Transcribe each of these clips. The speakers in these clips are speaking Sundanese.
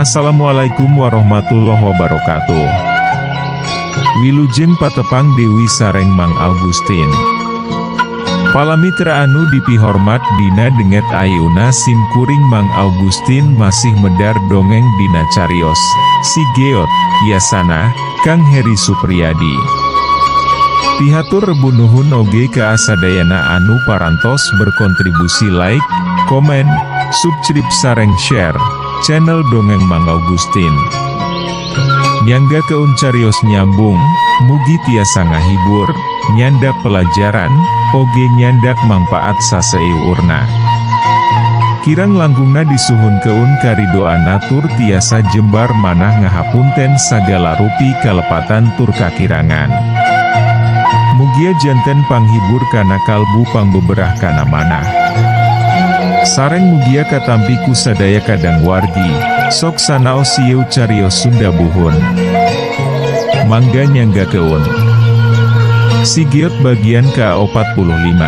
Assalamualaikum warahmatullahi wabarakatuh. Wilujeng patepang Dewi sareng Mang Augustin. Palamitra anu dipihormat dina denget ayuna simkuring Mang Augustin masih medar dongeng dina carios Si Geot, Yasana, Kang Heri Supriyadi. Pihatur rebunuhun oge ke asadayana anu parantos berkontribusi like, komen, subscribe sareng share channel Dongeng Mang Augustin. Nyangga keun carios nyambung, mugi tiasa ngahibur, nyandak pelajaran, oge nyandak manfaat saseueurna. Kirang langgungna disuhun keun karidoana tur tiasa jembar manah ngahapunten sagala rupi kalepatan tur kakirangan. Mugia janten panghibur kana kalbu pangbeberah kana manah. Sareng mugia katampi ku sadaya kadang wargi, sok sanaos sieu carios Sunda buhun. Mangga nyangga keun. Si Geot bagian ke-45.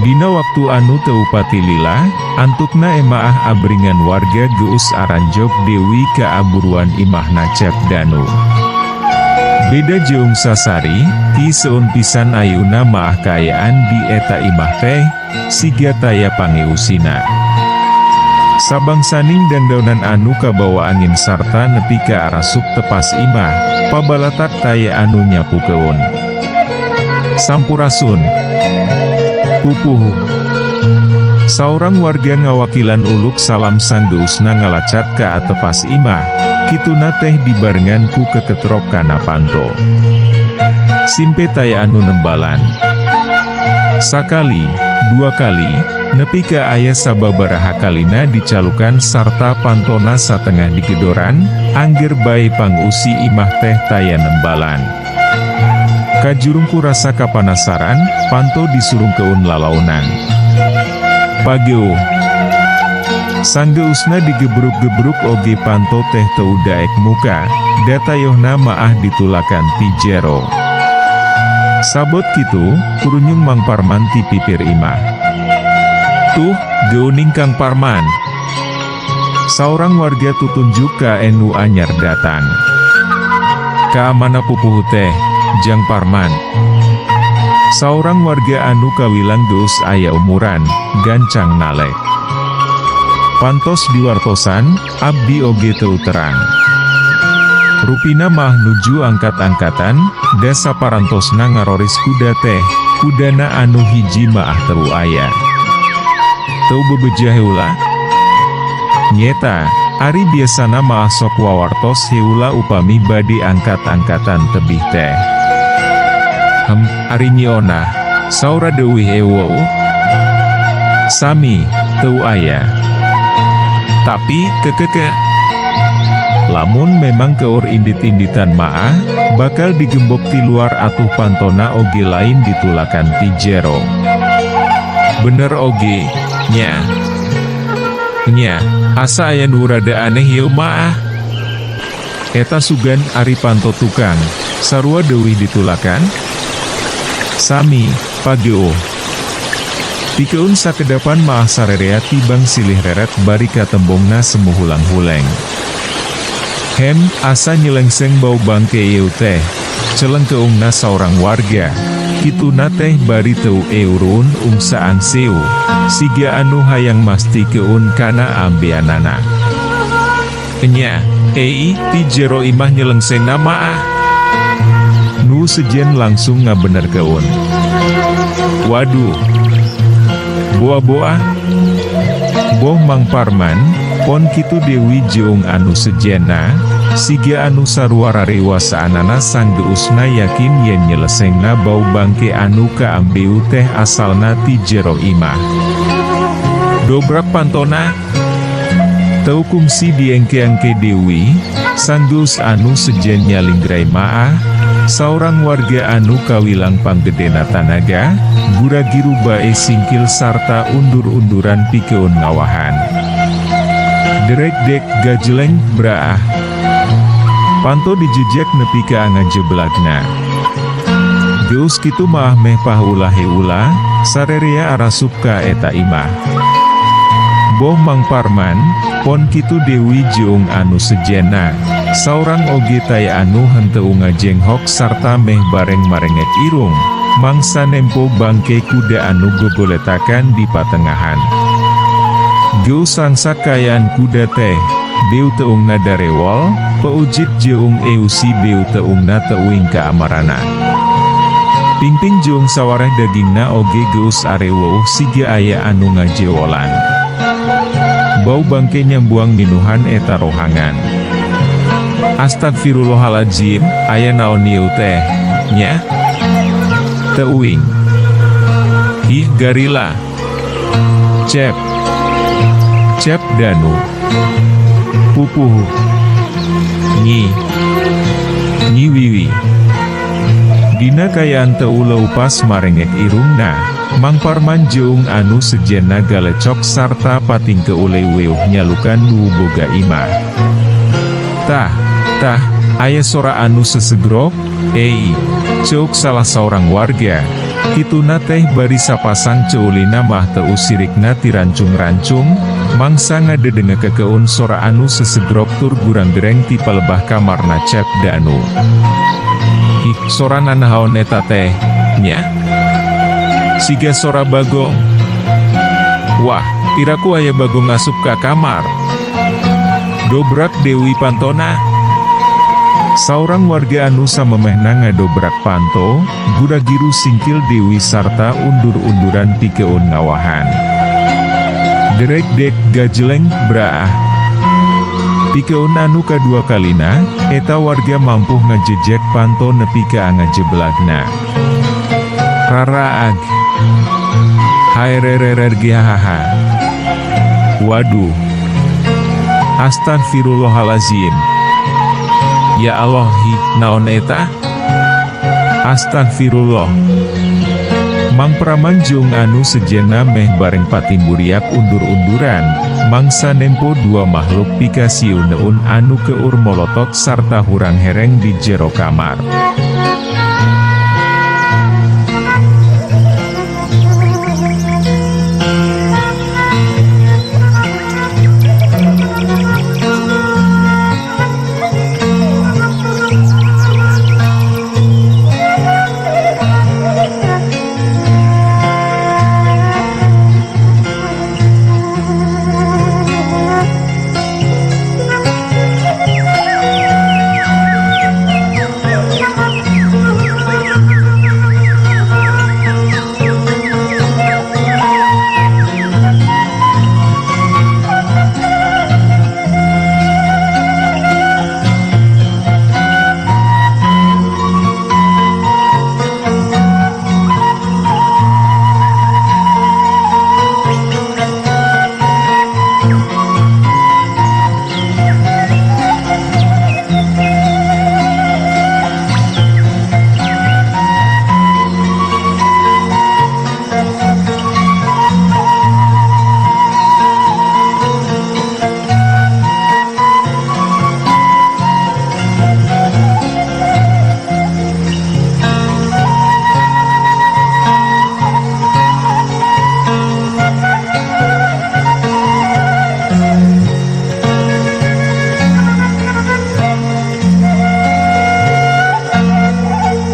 Dina waktu anu teu pati lila, antukna emaah abringan warga geus aranjog Dewi kaaburuan imahna cep danu. Beda jeung sasari, ti seun pisan ayuna maah kaayaan di eta imah teh, siga taya pangeusina. Sabangsaning dandaunan anu kabawa angin sarta nepi ka arasuk tepas imah, pabalatak taya anu nyapu keun. Sampurasun. Pupuh. Saurang warga ngawakilan uluk salam sanggeusna ngalacat ke atepas imah, kituna teh dibarengan ku keketrop kana panto. Simpe taya anu nembalan. Sakali, dua kali, nepi ka aya sababaraha kalina dicalukan sarta pantona satengah digedoran, angger bae pangusi imah teh taya nembalan. Kajurungku rasa kapanasaran, panto disurung keun lalaunan. Pageu. Sanggeusna digebruk-gebruk oge panto teh teu daek muka, datayohna maah ditulakan ti jero. Sabot kitu, kurunyung Mang Parman ti pipir imah. Tuh, geuning Kang Parman. Saurang warga tutunjuk ka enu anyar datang. Ka mana pupuh teh? Jang Parman. Saurang warga anu kawilang geus aya umuran, gancang nalek. Pantos diwartosan, abdi oge teu terang. Rupina mah nuju angkat-angkatan, dasa parantosna ngaroris kuda teh, kudana anu hiji maah teu aya. Teu bebejah heula? Nyeta, ari biasana maah sok wawartos heula upami bade angkat-angkatan tebih teh. Ari nyiona, saura deui ewo. Sami, teu aya. Tapi, kekeke. Lamun memang keur indit-inditan maah, bakal digembok ti luar atuh pantona oge lain ditulakan ti jero. Bener oge, nya. Nya, asa aya nu rada aneh yeu maah. Eta sugan ari panto tukang, sarua deui ditulakan? Sami, pageu. Pikeun sakedapan maah sarerea tibang silih reret bari katembongna semuhulang-huleng. Asa nyelengseng bau bangke yeu teh. Celeng keungna seorang warga. Kituna teh bari teu eurun saang seu. Siga anu hayang masti keun kana ambeanana. Enya, ti jero imah nyelengseng nama ah. Nu sejen langsung ngabener keun. Waduh. Boa-boa. Boh Mang Parman, pon kitu Dewi jeung anu sejena, siga anu sarua rewasaanana sanggeusna yakin yen nyelesengna bau bangke anu kaambeu teh asalna ti jero imah. Dobrak pantona. Teu kungsi diengke-engke Dewi, sanggeus anu sejen nyalingrai maah, saurang warga anu kawilang panggedena tanaga, buragiru bae singkil sarta undur-unduran pikeun ngawahan. Derek dek gajeleng braah. Panto dijejek nepi ka ngajeblagna. Geus kitu maah meh pahulah heula, sarerea arasup ka eta imah. Boh Mang Parman, pon kitu Dewi jeung anu sejena, saurang oge taya anu henteu ngajenghok sarta meh bareng marengek irung, mangsa nempo bangke kuda anu gogoletakan di patengahan. Geus sangsa kayaan kuda teh, beu teungna darewol, peujit jeung eusi beu teungna teuing ka amarana. Pingping jeung sawareh dagingna oge geus areweuh siga aya anu ngajewolan. Bau bangke nyambuang minuhan eta rohangan. Astagfirullahaladzim, aya naon ieu teh, nya? Teuing. Ih garila. Cep. Cep danu. Pupuh. Nyi. Nyi wiwi. Dina kayaan teu leupas marengek irungna, Mang Parman jeung anu sejena galecok sarta pating keulei weuh nyalukan nu boga imah. Tah, aya sora anu sesegrok, ceuk salah seorang warga. Kituna teh bari sapasang ceulina mah teu sirikna tirancung-rancung, mangsa ngadedenge kekeun sora anu sesegrok tur gurang dereng ti palebah kamarna Cep danu. Ih, sora nanahaon eta teh, nya? Siga sora Bagong. Wah, piraku aya Bagong asup ka kamar. Dobrak Dewi pantona. Saurang warga anu samemehna ngadobrak panto, buragiru singkil Dewi sarta undur-unduran pikeun ngawahan. Derek dek gajeleng braah. Pikeun anu kadua kalina, eta warga mampu ngajejek panto nepi ka ngajeblagna. Raraag. Hairererergihahaha. Waduh. Astagfirullahalazim. Ya Allahi, naon eta? Astagfirullah. Mang Praman jeung anu sejena meh bareng patimburiak undur-unduran, mangsa nempo dua makhluk pikasiu neun anu keur molotot sarta hurang hereng di jero kamar.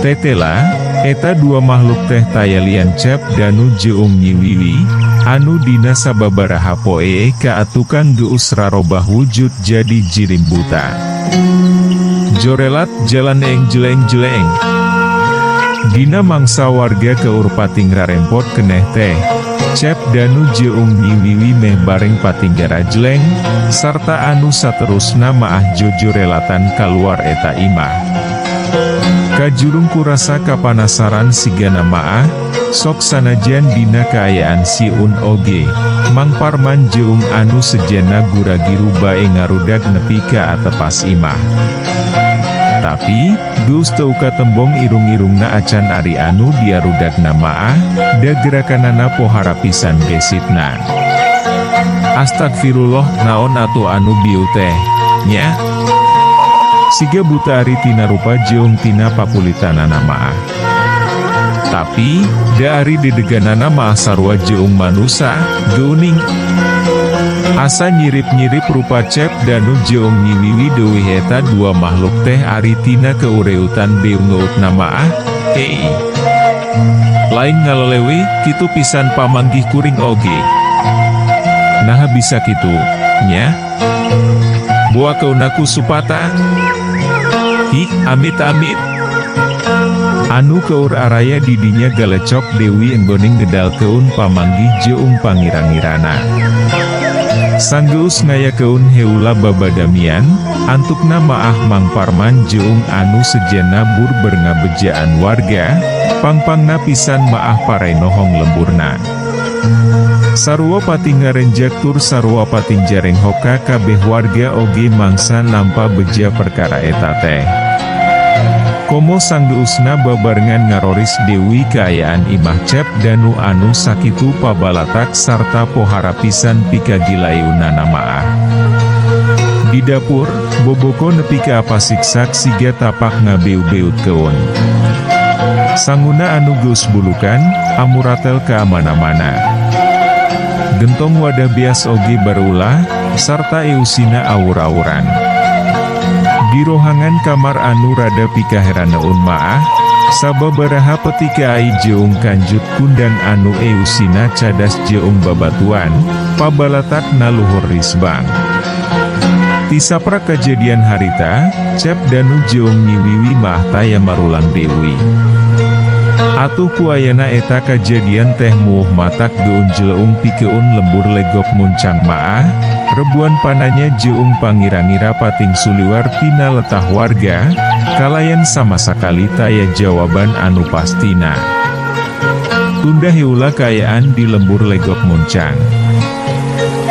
Tetela, eta dua makhluk teh tayalian Cep Danu jeung Nyi Wiwi, anu dina sababaraha poe kaatukan geus rarobah wujud jadi jirim buta. Jorelat jalan jeleng-jeleng. Dina mangsa warga keur pating rarempot keneh teh, Cep Danu jeung Nyi Wiwi meh bareng patinggara jeleng, sarta anu saterusna maah jojorelatan kaluar eta imah. Kajurung kurasa kapanasaran sigana maah, sok sanajan dina kaayaan siun oge, Mang Parman jeung anu sejana guragiru bae ngarudag nepi ka atepas imah. Tapi, geus teu katembong irung-irungna acan ari anu diarudagna maah, da gerakanana pohara pisan gesitna. Astagfirullah, naon atuh anu bieu teh, nya? Siga buta ari tina rupa jeung tina papulitanana maah. Tapi, da ari dideganana maah sarua jeung manusa, geuning. Asa nyirip-nyirip rupa Cep Danu jeung Nyi Wiwi deuwih eta dua makhluk teh ari tina keureutan beungeutna maah, lain ngalelewe, kitu pisan pamanggih kuring oge. Nah bisa kitu, nya? Boa keunaku supata. Hi, amit-amit. Anu keur araya didinya galecok Dewi enggoning gedal keun pamanggih jeung pangirang-irana. Sanggeus ngayakeun heula babadamian, antukna maah Mang Parman jeung anu sejana burber ngabejaan warga, pangpangna pisan maah parenohong lemburna. Sarua pating ngarenjak tur sarua pating jareng hoka kabeh warga oge mangsa nampa beja perkara eta teh. Komo sanggeusna babarengan ngaroris Dewi kaayaan imah Cep Danu anu sakitu pabalatak sarta pohara pisan pikagilayunana maah. Di dapur, boboko nepi ka pasiksak siga tapak ngabeu-beut keun. Sanguna anu geus bulukan, amuratel ka mana-mana. Gentong wadah bias oge barulah, sarta eusina awur-awuran. Di rohangan kamar anu rada pikaheranaun maah, sababaraha petika ai jeung kanjut kundang anu eusina cadas jeung babatuan, pabalatak naluhur risbang. Tisaprak kejadian harita, Cep Danu jeung Nyi Wiwi maah taya marulang Dewi. Atuh kuayana eta kejadian teh muh matak geun jeleung pikeun lembur legok muncang maah, rebuan pananya jeung pangira-ngira pating suliwar tina letah warga, kalayan sama sakali taya jawaban anu pastina. Tunda heula kaayaan di lembur legok muncang.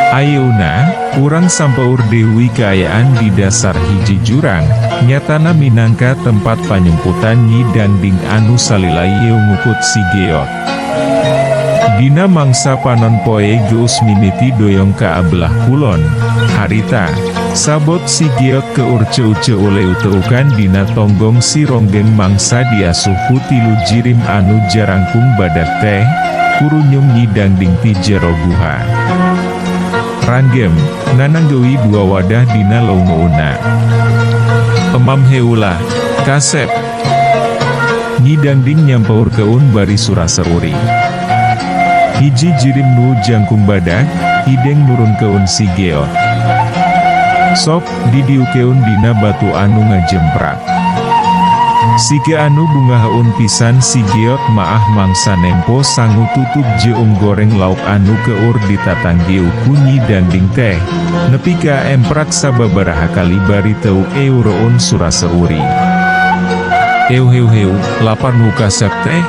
Ayeuna, urang sampeur Dewi kaayaan di dasar hiji jurang, nyatana minangka tempat panyemputan Nyi Dangding anu salilai ngukut si Geot. Dina mangsa panon poe geus mimiti doyong ka abelah kulon, harita, sabot si Geot keur ceu-ceu leuteukan dina tonggong si ronggeng mangsa diasuh ku tilu jirim anu jarangkung badak teh, kurunyung Nyi Dangding ti jero guha. Ranggem, nananggewi dua wadah dina laungeuna. Emam heula, kasep. Nyi Dangding nyampaur keun bari suraseuri. Hiji jirim nu jangkung badak, hideng nurun keun si Geot. Sok, didiukeun dina batu anu ngajemprak. Siga anu bungahaun pisan si Geot maah mangsa nempo sangu tutup jeung goreng lauk anu keur ditatanggiu ku Nyi Dangding teh, nepi ka emprak sababaraha kali bari teu euroon suraseuri. Heu, lapar nu kasep teh?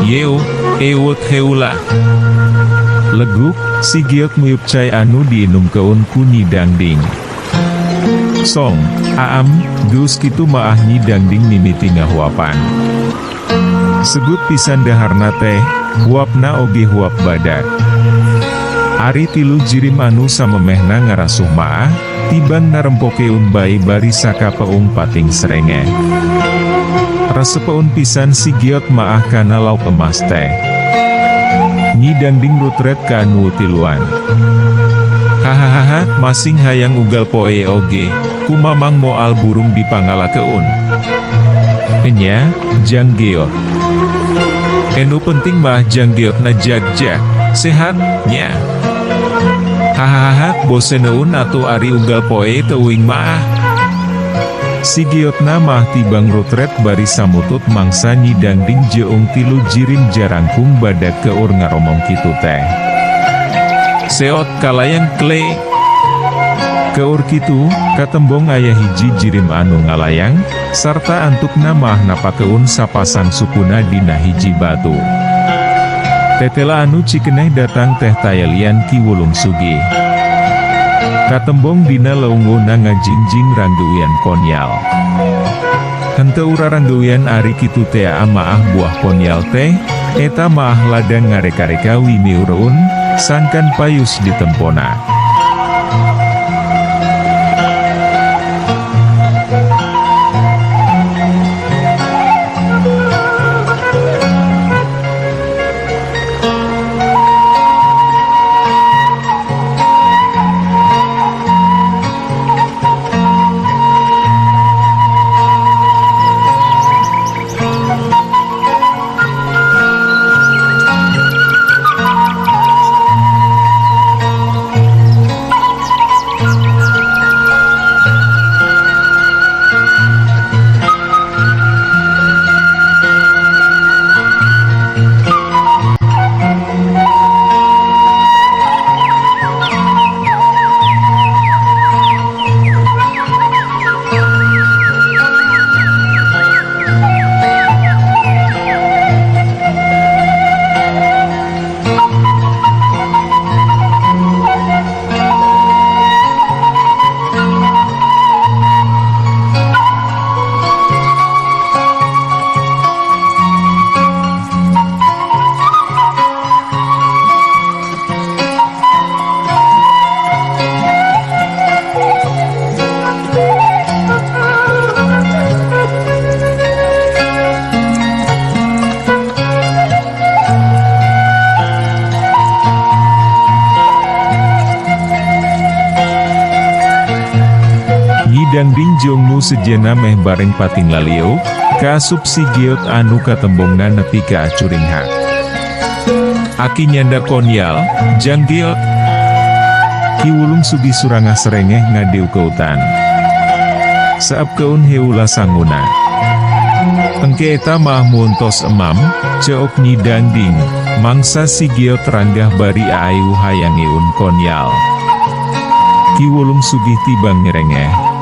Yeu, ewut heula. Leguk, si Geot muyup cai anu diinum keun ku Nyi Dangding. Song, aam, geus kitu maah Nyi Dangding mimiti ngahuapan. Segut pisan daharna teh, huapna oge huap badak. Ari tilu jirim anu samemehna ngarasuh maah, tibang narempokeun bae bari sakapeung pating srenge. Rasepeun pisan si Geot maah kana lauk emas teh. Nyi Dangding rutret ka anu tiluan. Hahaha, masing hayang ugal poe oge, kumamang moal burung dipangala keun. Enya, Janggeot. Enu penting mah Janggeot na jag-jag, sehatnya. Hahaha, bosen neun atuh ari unggal poe teuing mah. Si Giotna mah tibang rutret bari samutut mangsa nyidangding jeung tilu jirim jarangkung badak keur ngaromong kitu teh. Seot kalayan kle. Keur kitu, katembong aya hiji jirim anu ngalayang, sarta antukna mah napakeun sapasang sukuna dina hiji batu. Tetela anu cikeneh datang teh tayalian Ki Wulung Sugih. Katembong dina leungguna ngajingjing ranggewian konyal. Henteu ura ranggewian ari kitu teh amaah buah konyal teh, eta maah ladang ngareka-reka wimiureun, sangkan payus ditempona. Dangding jongnu sejena meh bareng pating lalio, kaasup si Giot anu katembongna nepi ka acuring hak. Aki nyanda konyal, Janggeot. Ki Wulung Sugih surangah serengeh ngadeu keutan. Saab keun heula sanguna. Engke eta mah muontos emam, ceok Nyi Dangding, mangsa si Giot ranggah bari aayu hayangeun konyal. Ki Wulung Sugih tibang ngerengeh.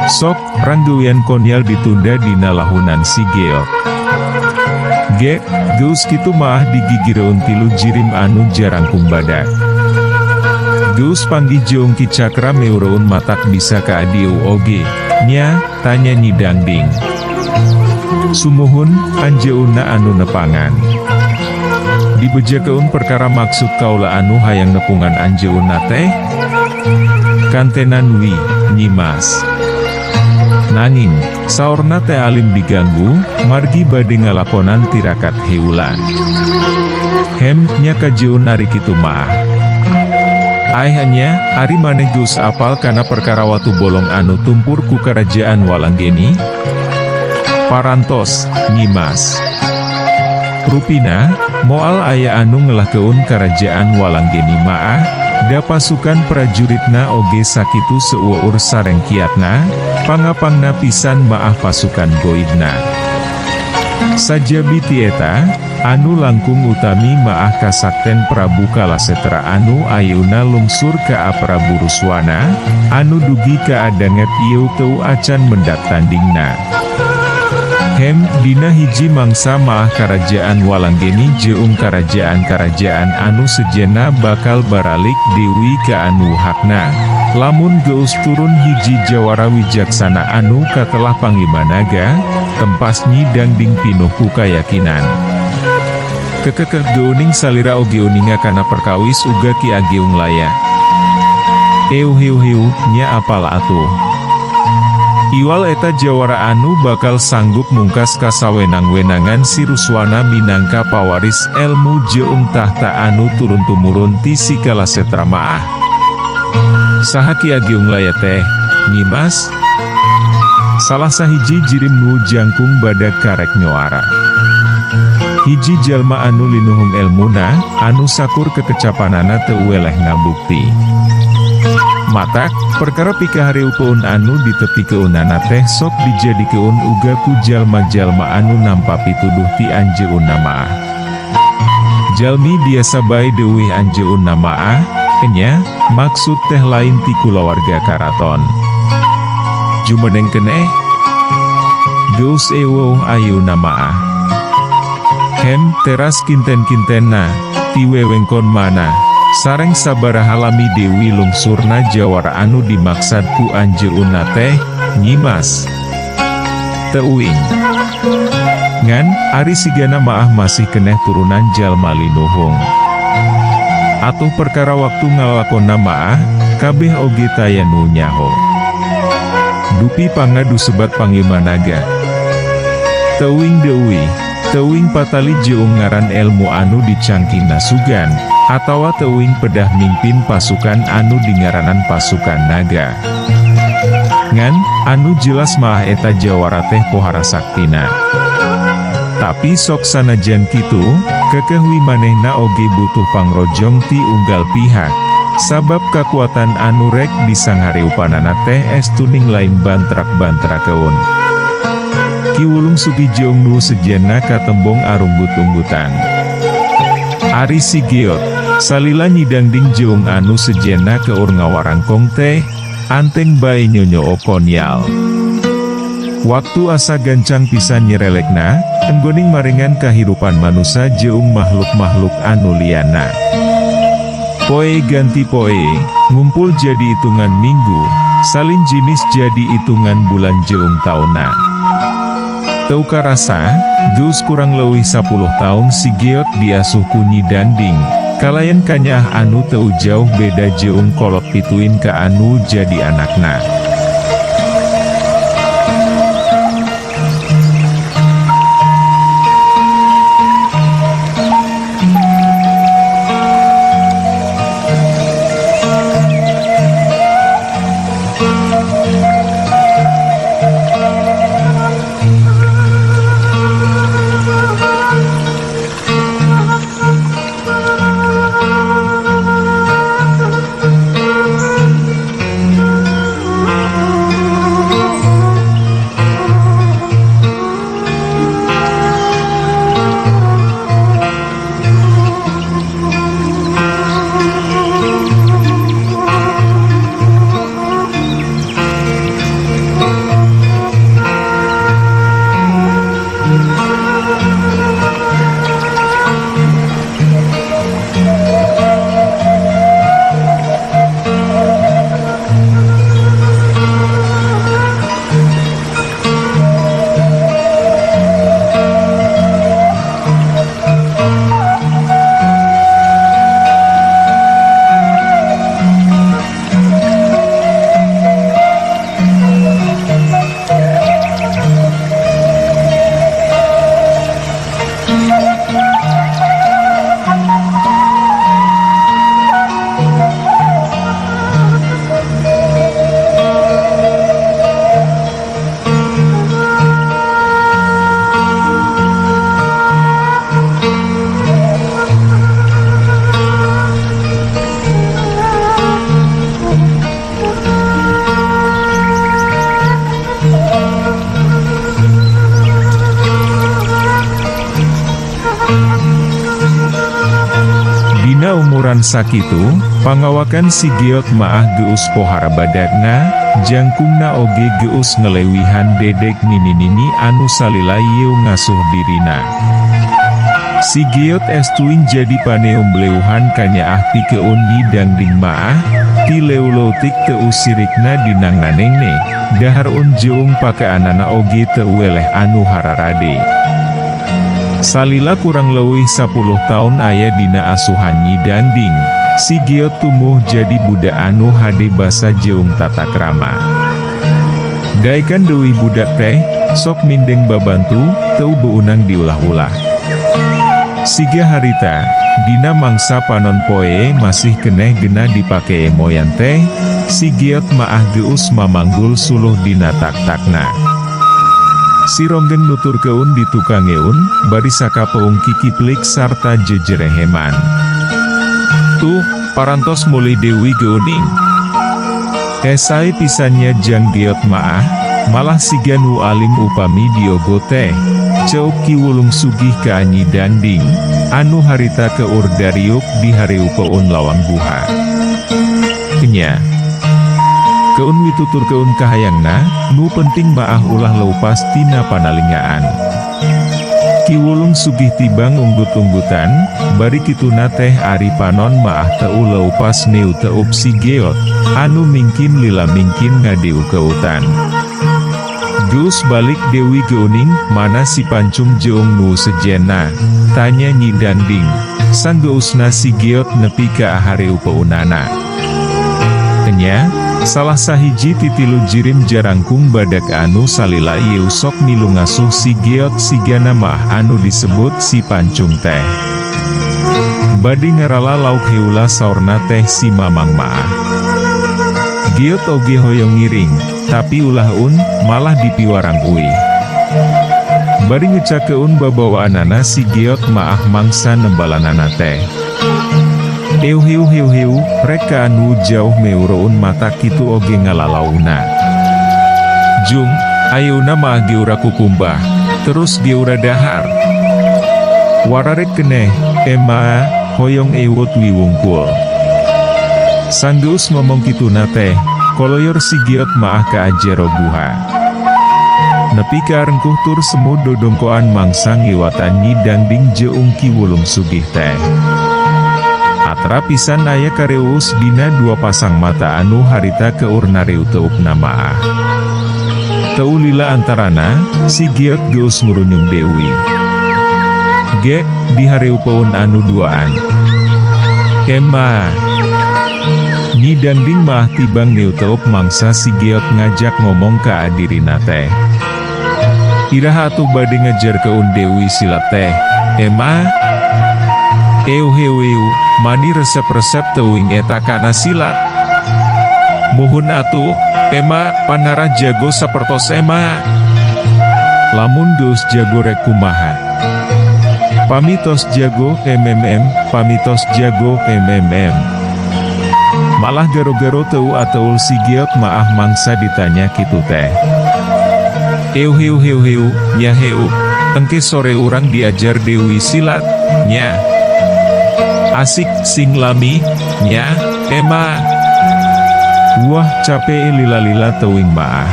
Sok, ranggewian konyal ditunda dina lahunan si Giot. Geus kitu mah digigireun tilu jirim anu jarangkung badak. Geus panggih jeung Ki Cakra meureun matak bisa ka adieu oge, nya, tanya Nyi Dangding. Sumuhun, anjeunna anu nepangan. Dibejakeun perkara maksud kaula anu hayang nepungan anjeunna teh? Kantenan wi, Nyi Mas. Nanging, saorna teh alim diganggu, margi bade ngalakonan tirakat heula. Nya kajeun ari kitu mah. Hanya, ari maneh geus apal kana perkara watu bolong anu tumpur ku karajaan Walanggeni? Parantos, Nyi Mas. Rupina, moal aya anu ngelahkeun karajaan Walanggeni maah, da pasukan prajuritna oge sakitu seueur sareng kiatna, pangapangna pisan maah pasukan goibna. Sajabi tieta, anu langkung utami maah kasakten Prabu Kalasetra anu ayeuna lungsur ka Prabu Ruswana, anu dugi ka adanget ieu teu acan mendak tandingna. Dina hiji mangsa maah karajaan Walanggeni jeung karajaan-karajaan anu sejena bakal baralik dewi ka anu hakna. Lamun geus turun hiji jawara wijaksana anu katelah Panglima tempas Nyi Dangding pinuh ku kayakinan. Kekekeh geuning salira oge uninga kana perkawis uga Ki Ageung Laya. Hiu nya apal atuh. Iwal eta jawara anu bakal sanggup mungkas kasawenang-wenangan si Ruswana minangka pawaris elmu jeung tahta anu turun-tumurun ti si Kalasetra maah. Saha Ki Ageung Laya teh, Nyi Mas? Salah sahiji jirim nu jangkung badak karek nyoara. Hiji jalma anu linuhung elmuna, anu sakur kekecapanana teu weleh ngabukti. Matak, perkara pikahareupeun anu ditepikeunana teh sok dijadikeun uga ku jalma-jalma anu nampa pituduh ti anjeun namaah. Jalmi biasa bae deuwih anjeun namaah, enya, maksud teh lain ti kulawarga karaton. Jumeneng keneh, geus ewo ayu namaah. Hem teras kinten-kintenna, ti wewengkon mana, sareng sabaraha lami dewi lungsurna jawara anu dimaksad ku anjeunna teh, nyimas. Teuing. Ngan, ari sigana maah masih keneh turunan jalma linuhung. Atuh perkara waktu ngalakonna maah, kabeh oge taya nu nyaho. Dupi pangadu sebat panglima naga. Teuing deui. Teuing patali jeung ngaran ilmu anu dicangkingna sugan, atawa teuing pedah mimpin pasukan anu dingaranan pasukan naga. Ngan, anu jelas maah eta jawara teh pohara saktina. Tapi sok sanajan kitu, kekeh wimanehna oge butuh pangrojong ti unggal pihak, sabab kakuatan anu rek disangareupanana teh estuning lain bantrak-bantrakeun. Kiwulung Sugijeong nu sejenna katembong arunggut-unggutan. Ari Sigeot, salila nyidangding jeung anu sejenna keur ngawarangkong teh, anteng bae nyonyo okonyal. Waktu asa gancang pisan nyerelekna, enggoning maringan kahirupan manusia jeung makhluk-makhluk anu liana. Poe ganti poe, ngumpul jadi hitungan minggu, salin jinis jadi hitungan bulan jeung tauna. Teu karasa, geus kurang leuwih 10 taun Sigeot diasuh ku Nyi Danding, kalayan kanyah anu teu jauh beda jeung kolot pituin ka anu jadi anakna. Dina umuran sakitu, pangawakan Sigeot maah geus pohara badagna, jangkungna oge geus ngelewihan dedek nini-nini anu salila yeu ngasuh dirina. Sigeot estuing jadi paneum beleuhan kanyaah pikeun Nyi Danding maah, ti leulotik teu sirikna dinanganengne, dahar unjeung pakaanana oge teu weleh anu hararade. Salila kurang leuwih 10 taun aya dina asuhan Nyi Danding, Sigeot tumuh jadi budak anu hade basa jeung tata krama. Gaikan deui budak teh, sok mindeng babantu, teu beunang diulah-ulah. Siga harita, dina mangsa panon poe masih keneh gena dipake moyan teh, si Geot maah geus mamanggul suluh dina tak-takna. Si Ronggeng nutur keun di tukang eun, bari sakapeung kikiplik sarta jejereheman. Tuh, parantos mulai Dewi geuning. Esai pisannya Jang Geot maah, malah siga nu alim upami diogo teh, ceuk kiwulung sugih ka Nyi Dangding, anu harita keur dariuk di hareupeun lawang buha. Kenya. Keun witutur keun kahayangna, nu penting maah ulah leupas tina panalingaan. Kiwulung sugih tibang unggut-unggutan, bari kituna teh ari panon maah teu leupas neu teup si Geot, anu mingkin lila mingkin ngadeu keutan. Geus balik Dewi geuning, mana si Pancung jeung nu sejena, tanya Nyi Dangding, sanggeusna si Geot nepi ka hareupeunana. Kenya, salah sahiji titilu jirim jarangkung badak anu salila ieu sok milu ngasuh si Geot sigana mah anu disebut si Pancung teh. Badi ngarala lauk heula saurna teh si Mamang maah. Geot oge hoyong ngiring, tapi ulah-un, malah dipiwarang uih. Bari ngecakeun babawaanana si Geot maah mangsa nembalanana teh. Heu, reka anu jauh meureun mata kitu oge ngalalauna. Jung, ayeuna mah geura kukumbah, terus geura dahar. Wararek keneh, ema, hoyong ewot wiwungkul. Sanggeus ngomong kituna teh, koloyor si Geot maah ka ajero buha. Nepi ka rengkuh tur semu dodongkoan mangsa ngiwatan Nyi Dangding jeung kiwulung sugih teh. Atra pisan aya kareus dina dua pasang mata anu harita keur nareu teupna maah. Teu lila antarana, si Geot geus ngurunyung Dewi. Ge, di hareupeun anu duaan. Ema. Nyi Dangding mah tibang neu teup mangsa si Geot ngajak ngomong ka adirina teh. Iraha atuh bade ngajar keun Dewi silat teh, Ema. Heu, mani resep-resep teuing eta kana silat. Muhun atuh, Ema, panara jago sapertos Ema. Lamun geus jago rek kumaha. Pamitos jago pamitos jago Malah garo-garo teu ataul si Geot maah mangsa ditanya kitu teh. Heu, nya heu, engke sore urang diajar Dewi silat, nya. Asik sing lami, nya, Ema. Wah capek lila-lila teuing maah.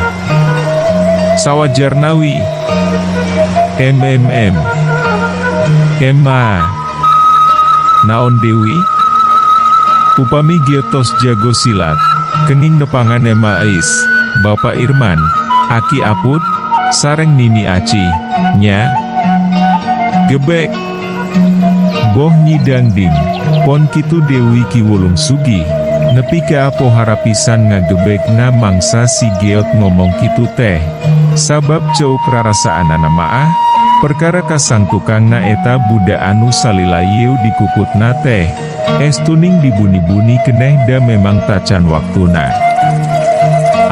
Sawajarnawi. Ema. Naon Dewi? Upami Geotos jago silat, kening nepangan Ema Ais, Bapak Irman, Aki Aput, sareng Nini Aci, nya. Gebek. Boh Nyi Dangding, pon kitu Dewi kiwulung sugih, nepi ka pohara pisan ngagebekna mangsa si Geot ngomong kitu teh. Sabab ceuk rarasaanana maah, perkara kasang tukangna eta budak anu salila yeu dikukutna teh. Estuning dibuni-buni keneh da memang tacan waktuna.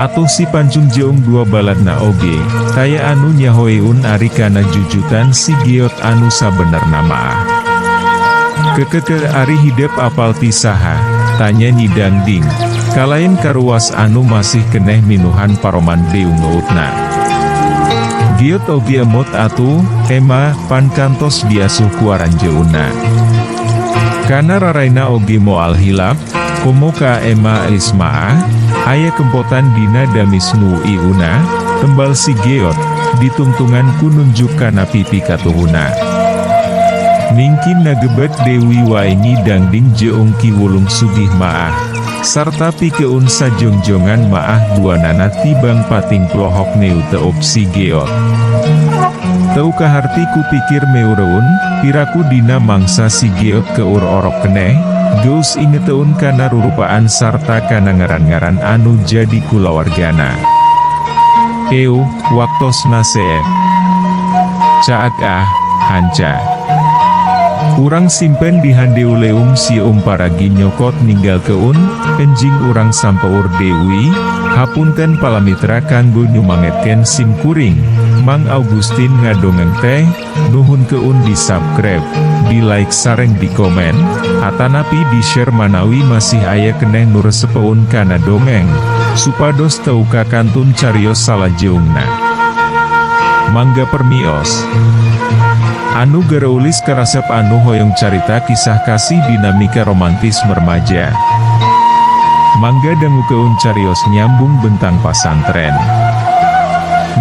Atuh si Pancung jeung dua baladna oge, taya anu nyahoeun ari kana jujutan si Geot anu sabenerna maah. Kekeke ari hidep apal ti saha, tanya Nyi Dangding, kalain karuas anu masih keneh minuhan paroman deung ngeutna. Geot oge emot atuh, Ema, pan kantos diasuh kuaran jeuna. Kana raraina oge moal hilap, komoka Ema ismaah, aya kempotan dina damis nu iuna, tembal si Geot, ditungtungan ku nunjuk kana pipi katuhuna. Mingkin nagebet Dewi wae Nyi Dangding jeung kiwulung sugih maah, sarta pikeun sajongjongan maah duanana tibang pating plohok neu teup si Geot. Teu kaharti ku pikir meureun, piraku dina mangsa si Geot keur orok keneh, geus ingeteun kana rurupaan sarta kana ngaran-ngaran anu jadi kulawargana. Waktosna seep. Caak hanca. Urang simpen di handeuleum si paragi nyokot ninggal keun, enjing urang sampeur Dewi, hapunten palamitra kanggo nyumangetken sim kuring. Mang Augustin ngadongeng teh, nuhun keun di subscribe, di like sareng di komen, atanapi di share manawi masih aya keneh nur sepeun kana dongeng, supados teu kakantun carios salajeungna. Mangga permios. Anu gereulis karasep anu hoyong carita kisah kasih dinamika romantis remaja. Mangga dangu keun carios nyambung bentang pasantren.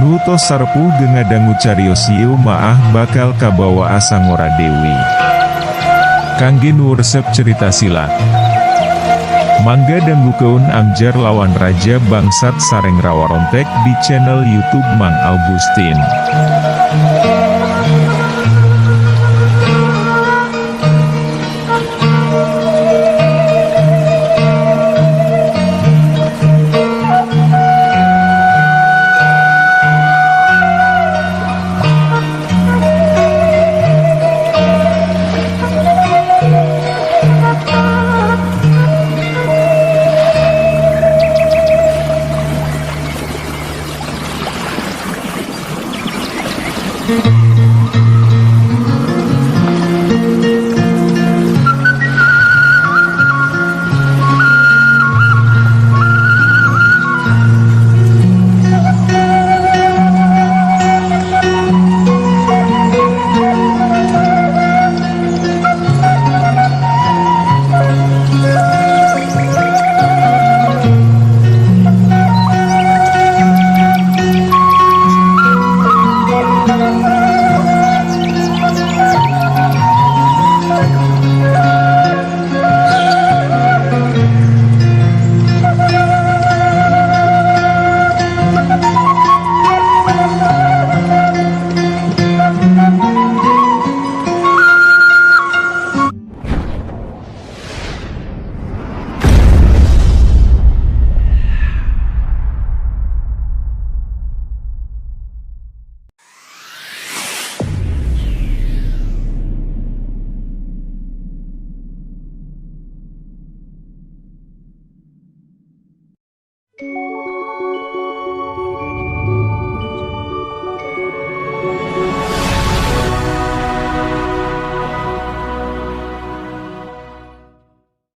Nutos sarpuh genga dangu carios ieu maah bakal kabawa asa ngora Dewi. Kangge nu resep cerita silat. Mangga dangu keun amjar lawan Raja Bangsat sareng Rawarontek di channel YouTube Mang Augustin. Thank you.